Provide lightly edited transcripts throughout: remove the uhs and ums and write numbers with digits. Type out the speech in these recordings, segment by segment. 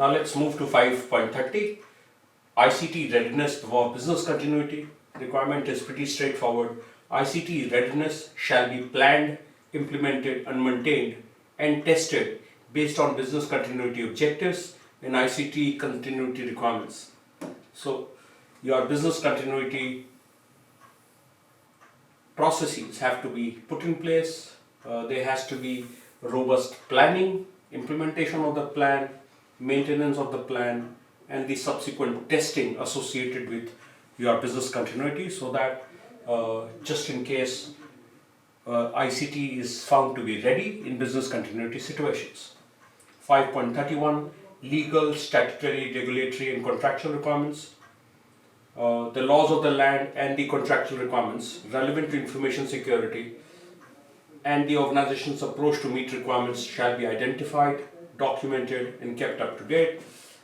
Now let's move to 5.30. ICT readiness for business continuity. Requirement is pretty straightforward. ICT readiness shall be planned, implemented and maintained and tested based on business continuity objectives and ICT continuity requirements. So your business continuity processes have to be put in place. There has to be robust planning, implementation of the plan, maintenance of the plan, and the subsequent testing associated with your business continuity, so that just in case ICT is found to be ready in business continuity situations. 5.31 legal, statutory, regulatory and contractual requirements. The laws of the land and the contractual requirements relevant to information security and the organization's approach to meet requirements shall be identified, documented and kept up to date.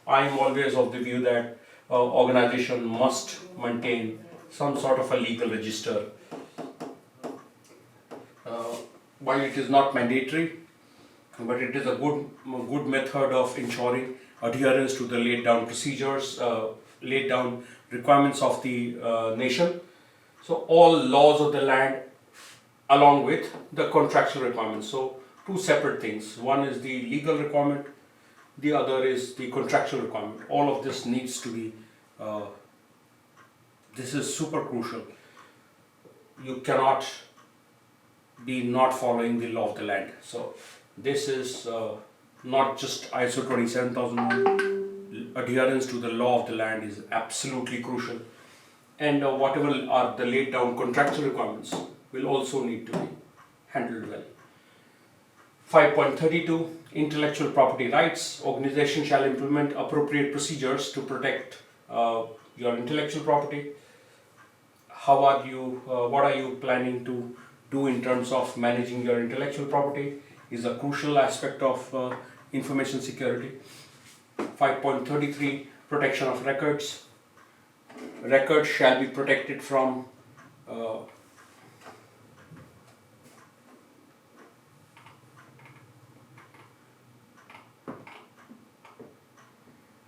I am always of the view that organization must maintain some sort of a legal register. While it is not mandatory, but it is a good method of ensuring adherence to the laid down procedures, laid down requirements of the nation. So all laws of the land along with the contractual requirements. So two separate things. One is the legal requirement, the other is the contractual requirement. All of this needs to be, this is super crucial. You cannot be not following the law of the land. So this is not just ISO 27001. Adherence to the law of the land is absolutely crucial, and whatever are the laid down contractual requirements will also need to be handled well. 5.32 intellectual property rights. Organization shall implement appropriate procedures to protect your intellectual property. How are you, what are you planning to do in terms of managing your intellectual property is a crucial aspect of information security. 5.33 protection of records. Records shall be protected from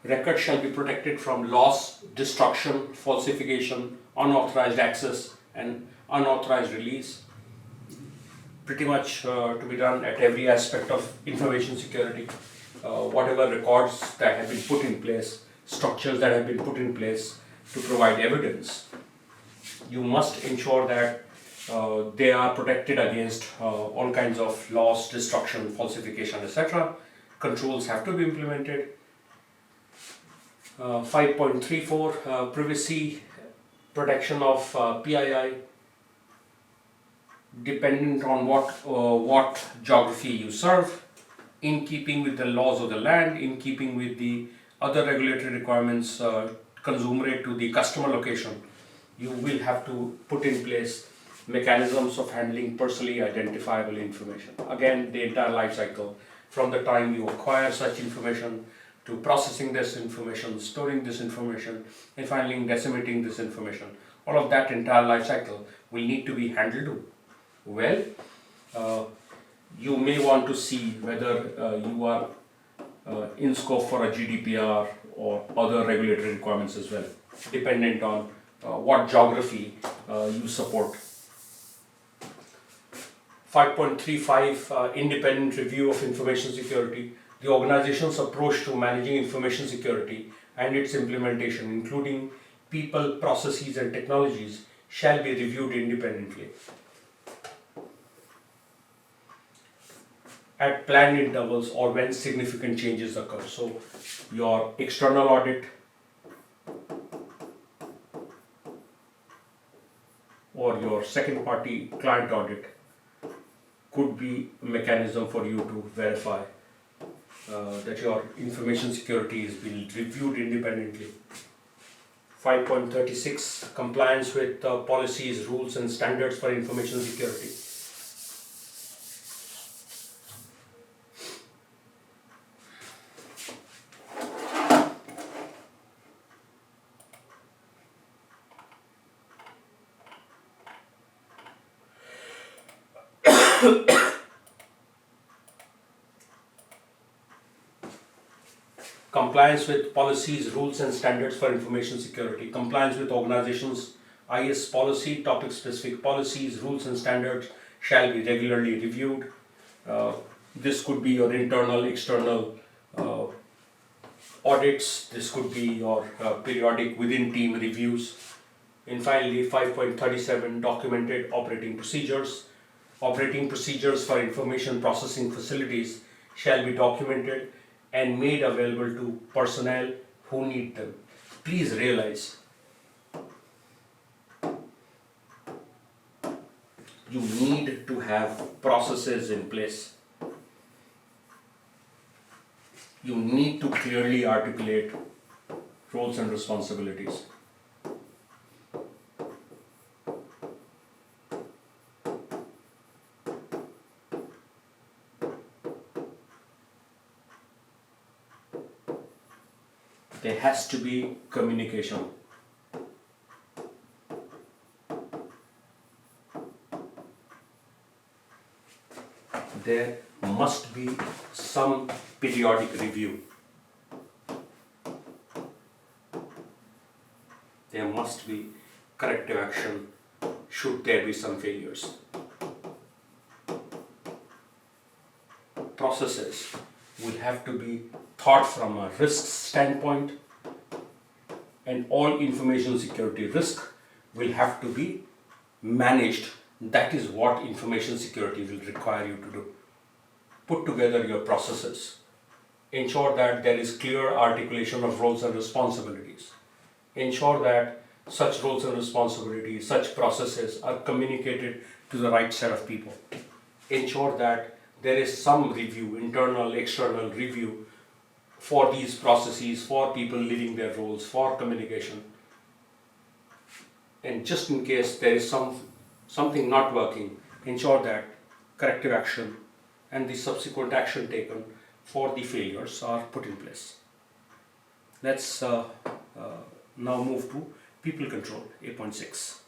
records shall be protected from loss, destruction, falsification, unauthorized access and unauthorized release. Pretty much to be done at every aspect of information security. Whatever records that have been put in place, structures that have been put in place to provide evidence, you must ensure that they are protected against all kinds of loss, destruction, falsification, etc. Controls have to be implemented. 5.34 privacy protection of PII, dependent on what geography you serve, in keeping with the laws of the land, in keeping with the other regulatory requirements consummate to the customer location, you will have to put in place mechanisms of handling personally identifiable information. Again, the entire life cycle, from the time you acquire such information to processing this information, storing this information, and finally disseminating this information. All of that entire life cycle will need to be handled well. You may want to see whether you are in scope for a GDPR or other regulatory requirements as well, dependent on what geography you support. 5.35 independent review of information security. The organization's approach to managing information security and its implementation, including people, processes and technologies, shall be reviewed independently at planned intervals or when significant changes occur. So your external audit or your second party client audit could be a mechanism for you to verify that your information security is being reviewed independently. 5.36 compliance with policies, rules and standards for information security. compliance with policies, rules and standards for information security, compliance with organizations' IS policy, topic specific policies, rules and standards shall be regularly reviewed. This could be your internal, external audits, this could be your periodic within team reviews. And finally, 5.37, documented operating procedures. Operating procedures for information processing facilities shall be documented and made available to personnel who need them. Please realize, you need to have processes in place. You need to clearly articulate roles and responsibilities. There has to be communication. There must be some periodic review. There must be corrective action should there be some failures. Processes will have to be thought from a risk standpoint, and all information security risk will have to be managed. That is what information security will require you to do. Put together your processes. Ensure that there is clear articulation of roles and responsibilities. Ensure that such roles and responsibilities, such processes are communicated to the right set of people. Ensure that there is some review, internal, external review for these processes, for people living their roles, for communication. And just in case there is something not working, ensure that corrective action and the subsequent action taken for the failures are put in place. Let's now move to people control, 8.6.